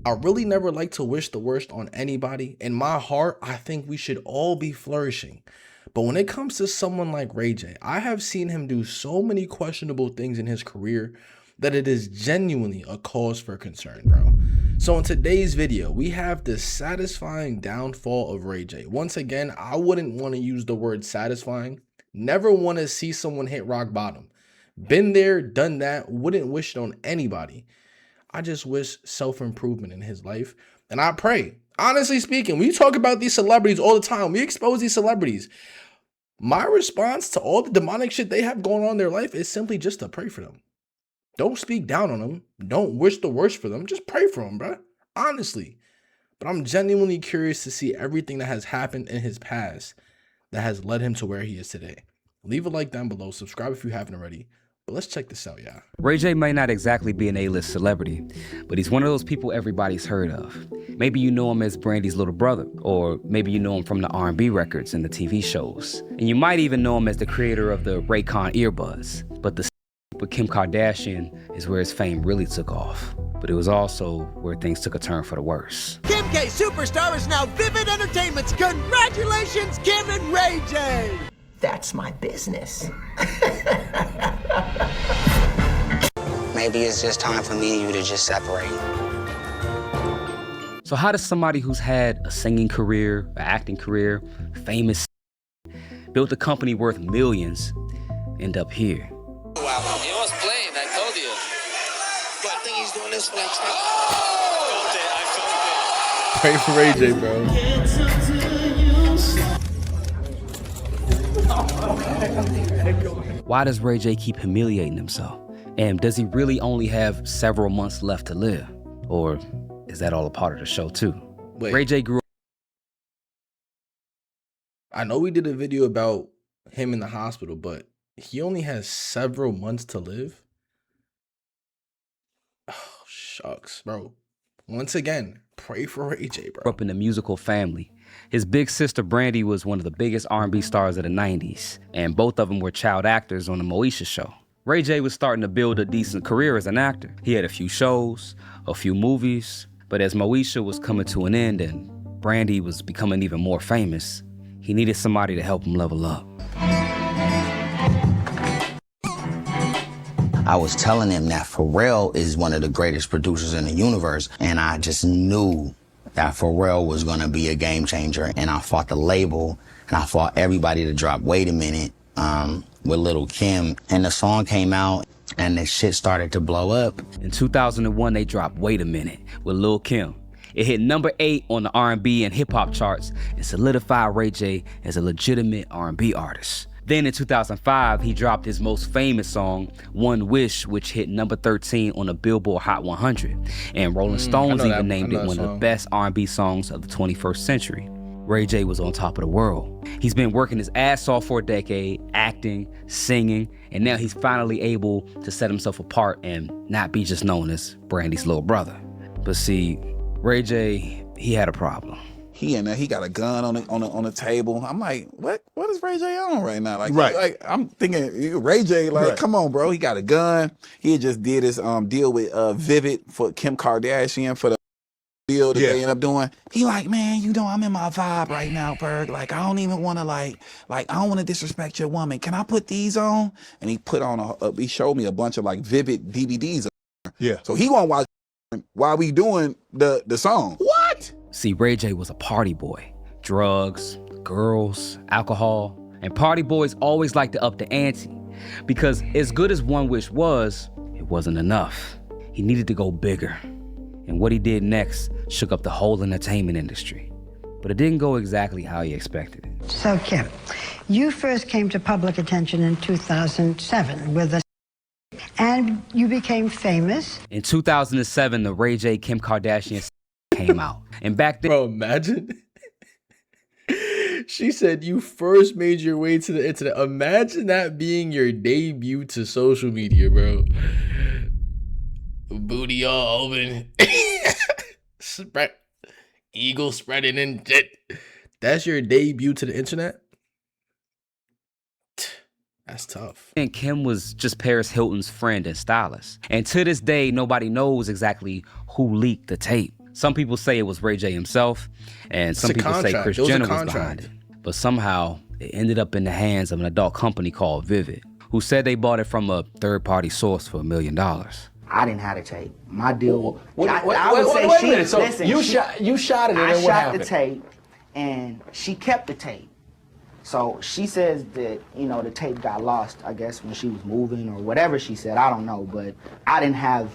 I really never like to wish the worst on anybody. In my heart, I think we should all be flourishing. But when it comes to someone like Ray J, I have seen him do so many questionable things in his career that it is genuinely a cause for concern, bro. So in today's video, we have the satisfying downfall of Ray J. Once again, I wouldn't want to use the word satisfying. Never want to see someone hit rock bottom. Been there, done that, wouldn't wish it on anybody. I just wish self-improvement in his life. And I pray, honestly speaking, we talk about these celebrities all the time. We expose these celebrities. My response to all the demonic shit they have going on in their life is simply just to pray for them. Don't speak down on them. Don't wish the worst for them. Just pray for them, bro. Honestly. But I'm genuinely curious to see everything that has happened in his past that has led him to where he is today. Leave a like down below. Subscribe if you haven't already. But let's check this out, y'all. Ray J may not exactly be an A-list celebrity, but he's one of those people everybody's heard of. Maybe you know him as Brandy's little brother, or maybe you know him from the R&B records and the TV shows. And you might even know him as the creator of the Raycon earbuds. But the with Kim Kardashian is where his fame really took off. But it was also where things took a turn for the worse. Kim K Superstar is now Vivid Entertainment's. Congratulations, Kim and Ray J! That's my business. Maybe it's just time for me and you to just separate. So how does somebody who's had a singing career, an acting career, famous, built a company worth millions, end up here? Wow, he was playing, I told you. But I think he's doing this for like... I Pray for Ray J, bro. Why does Ray J keep humiliating himself? And does he really only have several months left to live? Or is that all a part of the show too? Wait. Ray J grew up. I know we did a video about him in the hospital, but he only has several months to live. Oh, shucks, bro. Once again, pray for Ray J, bro. Up in a musical family. His big sister Brandy was one of the biggest R&B stars of the 90s, and both of them were child actors on the Moesha show. Ray J was starting to build a decent career as an actor. He had a few shows, a few movies, but as Moesha was coming to an end and Brandy was becoming even more famous, he needed somebody to help him level up. I was telling him that Pharrell is one of the greatest producers in the universe, and I just knew that Pharrell was gonna be a game changer. And I fought the label, and I fought everybody to drop Wait a Minute with Lil' Kim. And the song came out, and the shit started to blow up. In 2001, they dropped Wait a Minute with Lil' Kim. It hit number 8 on the R&B and hip hop charts and solidified Ray J as a legitimate R&B artist. Then in 2005, he dropped his most famous song, One Wish, which hit number 13 on the Billboard Hot 100. And Rolling Stones even named it one of the best R&B songs of the 21st century. Ray J was on top of the world. He's been working his ass off for a decade, acting, singing, and now he's finally able to set himself apart and not be just known as Brandy's little brother. But see, Ray J, he had a problem. He in there, he got a gun on the table. I'm like, what is Ray J on right now? Like, right. Like I'm thinking Ray J, like, right. Come on, bro. He got a gun. He just did his deal with Vivid for Kim Kardashian for the deal that they ended up doing. He like, man, you know, I'm in my vibe right now, Berg. Like, I don't even want to like I don't want to disrespect your woman. Can I put these on? And he put on he showed me a bunch of like Vivid DVDs. Yeah. So he gonna watch while we doing the song. What? See, Ray J was a party boy. Drugs, girls, alcohol, and party boys always like to up the ante because as good as One Wish was, it wasn't enough. He needed to go bigger. And what he did next shook up the whole entertainment industry. But it didn't go exactly how he expected it. So, Kim, you first came to public attention in 2007 with a and you became famous. In 2007, the Ray J Kim Kardashian came out. And back then, bro, imagine. She said you first made your way to the internet. Imagine that being your debut to social media, bro. Booty all open. Spread. Eagle spreading and shit. That's your debut to the internet? That's tough. And Kim was just Paris Hilton's friend and stylist. And to this day, nobody knows exactly who leaked the tape. Some people say it was Ray J himself, and some people say Kris Jenner was behind it. But somehow, it ended up in the hands of an adult company called Vivid, who said they bought it from a third-party source for $1 million. I didn't have the tape. My deal. Wait a minute. So you shot it, and then what happened? I shot the tape, and she kept the tape. So she says that, you know, the tape got lost, I guess, when she was moving or whatever she said. I don't know, but I didn't have,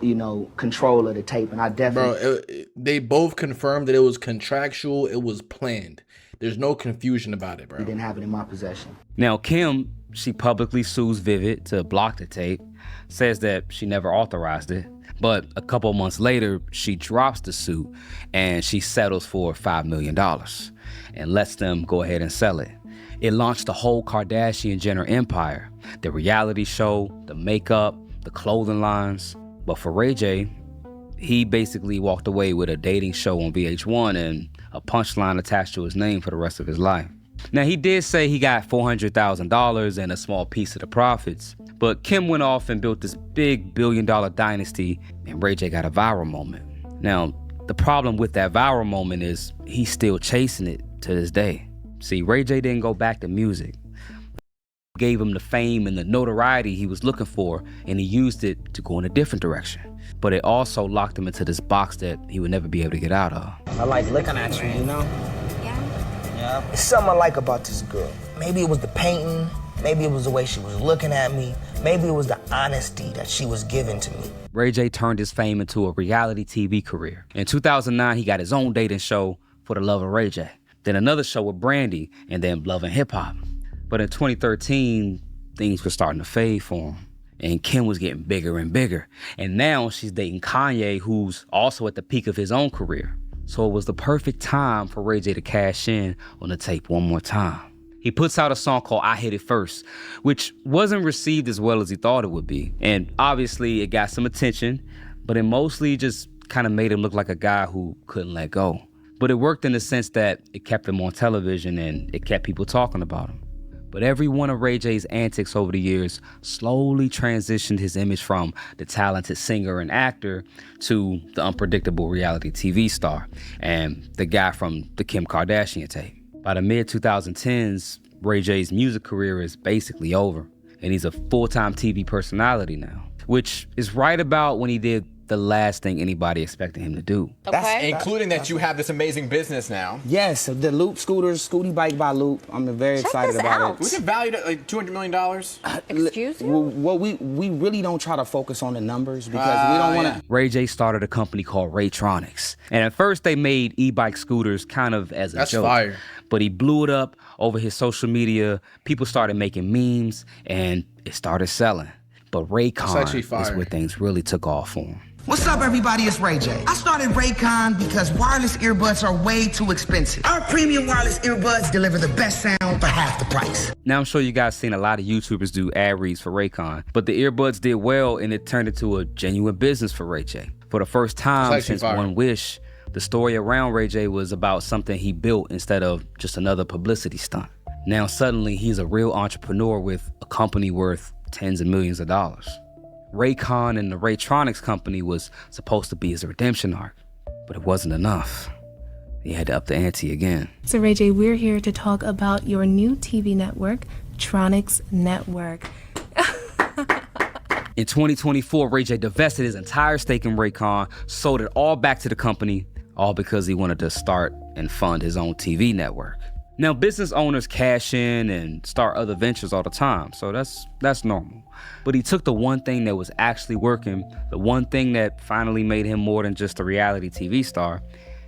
you know, control of the tape, and I definitely... Bro, they both confirmed that it was contractual, it was planned. There's no confusion about it, bro. He didn't have it in my possession. Now, Kim, she publicly sues Vivid to block the tape, says that she never authorized it, but a couple months later, she drops the suit and she settles for $5 million and lets them go ahead and sell it. It launched the whole Kardashian-Jenner empire, the reality show, the makeup, the clothing lines. But for Ray J, he basically walked away with a dating show on VH1 and a punchline attached to his name for the rest of his life. Now, he did say he got $400,000 and a small piece of the profits, but Kim went off and built this big billion-dollar dynasty, and Ray J got a viral moment. Now, the problem with that viral moment is he's still chasing it to this day. See, Ray J didn't go back to music. Gave him the fame and the notoriety he was looking for, and he used it to go in a different direction. But it also locked him into this box that he would never be able to get out of. I like looking at you, you know? Yeah. It's something I like about this girl. Maybe it was the painting, maybe it was the way she was looking at me, maybe it was the honesty that she was giving to me. Ray J turned his fame into a reality TV career. In 2009, he got his own dating show, For the Love of Ray J. Then another show with Brandy, and then Love and Hip Hop. But in 2013, things were starting to fade for him. And Kim was getting bigger and bigger. And now she's dating Kanye, who's also at the peak of his own career. So it was the perfect time for Ray J to cash in on the tape one more time. He puts out a song called I Hit It First, which wasn't received as well as he thought it would be. And obviously it got some attention, but it mostly just kind of made him look like a guy who couldn't let go. But it worked in the sense that it kept him on television and it kept people talking about him. But every one of Ray J's antics over the years slowly transitioned his image from the talented singer and actor to the unpredictable reality TV star and the guy from the Kim Kardashian tape. By the mid-2010s, Ray J's music career is basically over, and he's a full-time TV personality now, which is right about when he did the last thing anybody expected him to do. Okay. Including that you have this amazing business now. Yes, the Loop scooters, Scooty Bike by Loop. I'm very excited about it. Was it valued at like $200 million? Excuse you? Well, we really don't try to focus on the numbers because we don't want to. Ray J started a company called Raytronics. And at first they made e-bike scooters kind of as a joke. That's fire. But he blew it up over his social media. People started making memes and it started selling. But Raycon is where things really took off for him. What's up, everybody? It's Ray J. I started Raycon because wireless earbuds are way too expensive. Our premium wireless earbuds deliver the best sound for half the price. Now, I'm sure you guys seen a lot of YouTubers do ad reads for Raycon, but the earbuds did well and it turned into a genuine business for Ray J. For the first time since One Wish, the story around Ray J was about something he built instead of just another publicity stunt. Now, suddenly, he's a real entrepreneur with a company worth tens of millions of dollars. Raycon and the Raytronics company was supposed to be his redemption arc, but it wasn't enough. He had to up the ante again. So Ray J, we're here to talk about your new TV network, Tronics Network. In 2024, Ray J divested his entire stake in Raycon, sold it all back to the company, all because he wanted to start and fund his own TV network. Now, business owners cash in and start other ventures all the time, so that's normal. But he took the one thing that was actually working, the one thing that finally made him more than just a reality TV star,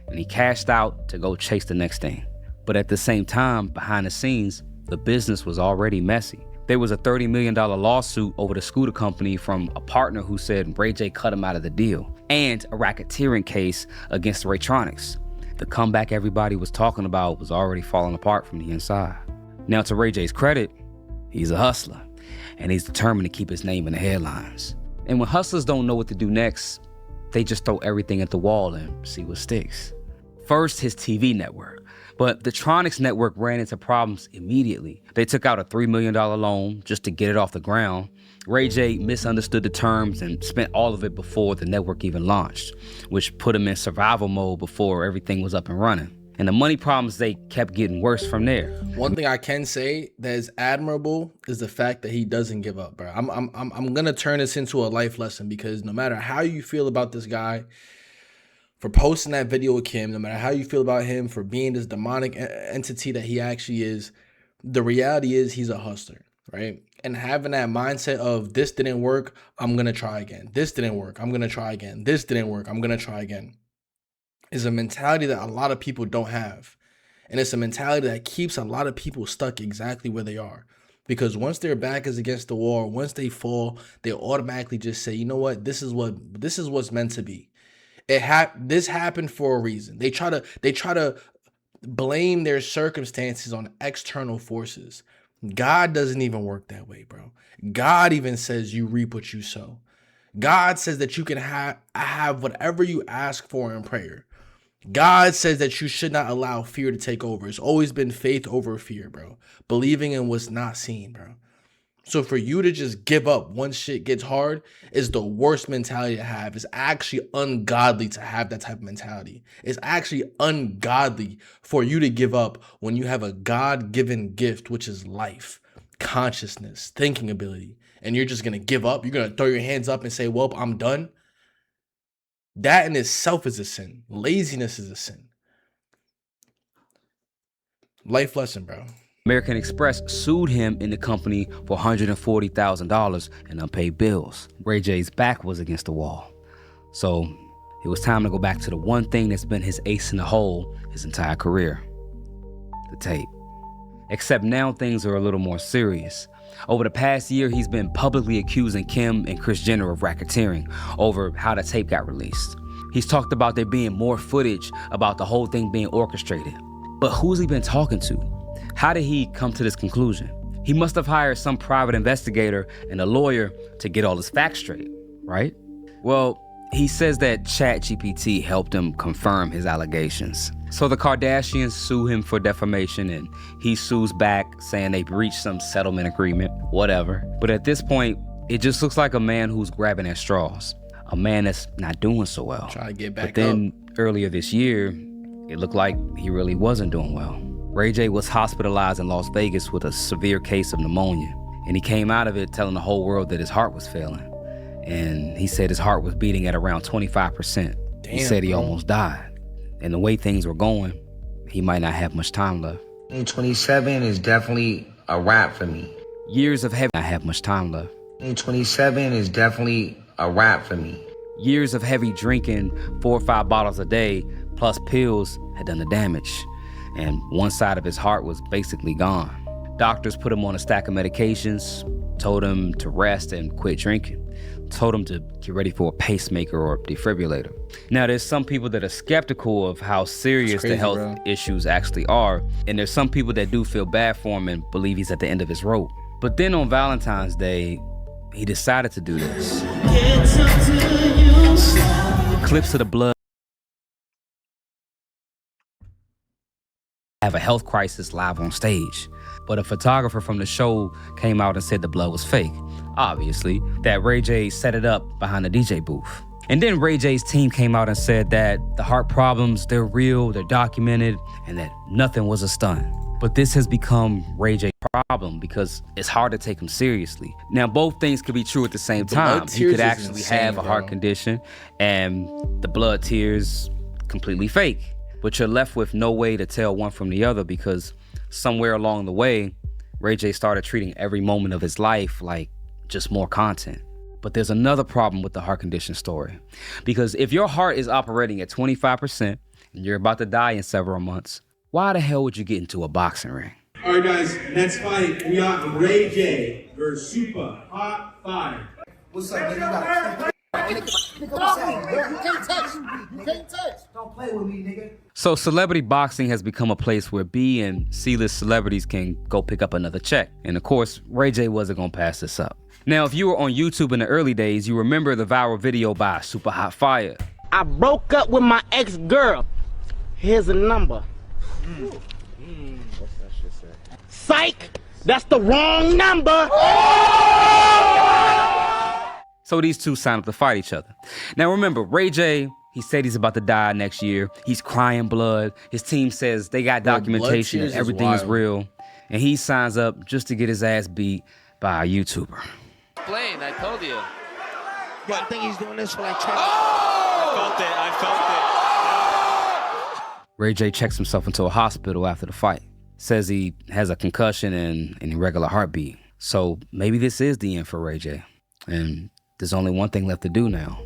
and he cashed out to go chase the next thing. But at the same time, behind the scenes, the business was already messy. There was a $30 million lawsuit over the scooter company from a partner who said Ray J cut him out of the deal, and a racketeering case against Raytronics. The comeback everybody was talking about was already falling apart from the inside. Now, to Ray J's credit, he's a hustler, and he's determined to keep his name in the headlines. And when hustlers don't know what to do next, they just throw everything at the wall and see what sticks. First, his TV network. But the Tronics network ran into problems immediately. They took out a $3 million loan just to get it off the ground, Ray J misunderstood the terms and spent all of it before the network even launched, which put him in survival mode before everything was up and running. And the money problems, they kept getting worse from there. One thing I can say that is admirable is the fact that he doesn't give up, bro. I'm gonna turn this into a life lesson, because no matter how you feel about this guy for posting that video with Kim, no matter how you feel about him for being this demonic entity that he actually is, the reality is he's a hustler, right? And having that mindset of this didn't work, I'm gonna try again. This didn't work, I'm gonna try again. This didn't work, I'm gonna try again, is a mentality that a lot of people don't have. And it's a mentality that keeps a lot of people stuck exactly where they are. Because once their back is against the wall, once they fall, they automatically just say, you know what, this is what's meant to be. This happened for a reason. They try to blame their circumstances on external forces. God doesn't even work that way, bro. God even says you reap what you sow. God says that you can have whatever you ask for in prayer. God says that you should not allow fear to take over. It's always been faith over fear, bro. Believing in what's not seen, bro. So for you to just give up once shit gets hard is the worst mentality to have. It's actually ungodly to have that type of mentality. It's actually ungodly for you to give up when you have a God-given gift, which is life, consciousness, thinking ability, and you're just going to give up. You're going to throw your hands up and say, well, I'm done. That in itself is a sin. Laziness is a sin. Life lesson, bro. American Express sued him in the company for $140,000 in unpaid bills. Ray J's back was against the wall. So it was time to go back to the one thing that's been his ace in the hole his entire career: the tape. Except now things are a little more serious. Over the past year, he's been publicly accusing Kim and Kris Jenner of racketeering over how the tape got released. He's talked about there being more footage about the whole thing being orchestrated. But who's he been talking to? How did he come to this conclusion? He must have hired some private investigator and a lawyer to get all his facts straight, right? Well, he says that ChatGPT helped him confirm his allegations. So the Kardashians sue him for defamation, and he sues back saying they've reached some settlement agreement, whatever. But at this point, it just looks like a man who's grabbing at straws. A man that's not doing so well. Trying to get back But then earlier this year, it looked like he really wasn't doing well. Ray J was hospitalized in Las Vegas with a severe case of pneumonia. And he came out of it telling the whole world that his heart was failing. And he said his heart was beating at around 25%. He said he almost died. And the way things were going, he might not have much time left. 27 is definitely a wrap for me. Years of heavy, not have much time left. 27 is definitely a wrap for me. Years of heavy drinking, 4 or 5 bottles a day, plus pills, had done the damage. And one side of his heart was basically gone. Doctors put him on a stack of medications, told him to rest and quit drinking, told him to get ready for a pacemaker or a defibrillator. Now, there's some people that are skeptical of how serious the health issues actually are, and there's some people that do feel bad for him and believe he's at the end of his rope. But then on Valentine's Day, he decided to do this. Clips of the blood have a health crisis live on stage. But a photographer from the show came out and said the blood was fake. Obviously, that Ray J set it up behind the DJ booth. And then Ray J's team came out and said that the heart problems, they're real, they're documented, and that nothing was a stunt. But this has become Ray J's problem because it's hard to take him seriously. Now, both things could be true at the same time. He could actually have a heart condition and the blood tears completely fake. But you're left with no way to tell one from the other because somewhere along the way, Ray J started treating every moment of his life like just more content. But there's another problem with the heart condition story. Because if your heart is operating at 25% and you're about to die in several months, why the hell would you get into a boxing ring? All right, guys, next fight, we got Ray J versus Super Hot Fire. What's up, nigga? You can't touch. You can't touch. Don't play with me, nigga. So celebrity boxing has become a place where B and C-list celebrities can go pick up another check. And of course, Ray J wasn't gonna pass this up. Now, if you were on YouTube in the early days, you remember the viral video by Super Hot Fire. I broke up with my ex-girl. Here's a number. What's that shit say? Psych! That's the wrong number! So these two sign up to fight each other. Now remember, Ray J, he said he's about to die next year. He's crying blood. His team says they got documentation that everything is real. And he signs up just to get his ass beat by a YouTuber. Playing, I told you. I think he's doing this for like I felt it. Ray J checks himself into a hospital after the fight. Says he has a concussion and an irregular heartbeat. So maybe this is the end for Ray J. And there's only one thing left to do now.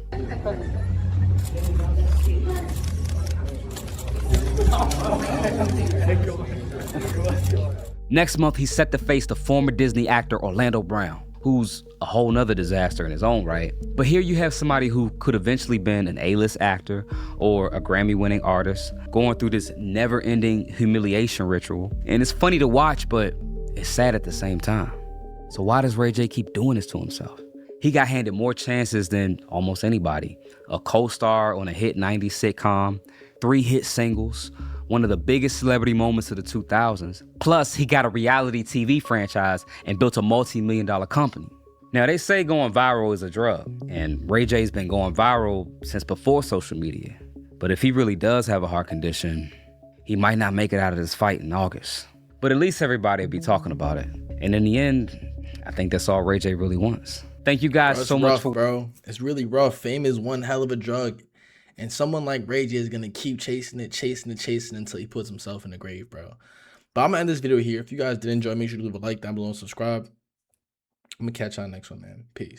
Next month, he's set to face the former Disney actor Orlando Brown, who's a whole nother disaster in his own right. But here you have somebody who could eventually been an A-list actor or a Grammy-winning artist going through this never-ending humiliation ritual. And it's funny to watch, but it's sad at the same time. So why does Ray J keep doing this to himself? He got handed more chances than almost anybody. A co-star on a hit 90s sitcom, 3 hit singles, one of the biggest celebrity moments of the 2000s. Plus, he got a reality TV franchise and built a multi-million-dollar company. Now, they say going viral is a drug, and Ray J's been going viral since before social media. But if he really does have a heart condition, he might not make it out of this fight in August. But at least everybody will be talking about it. And in the end, I think that's all Ray J really wants. Thank you guys so much for... bro. It's really rough. Fame is one hell of a drug. And someone like Ray J is going to keep chasing it until he puts himself in the grave, bro. But I'm going to end this video here. If you guys did enjoy, make sure to leave a like down below and subscribe. I'm going to catch y'all next one, man. Peace.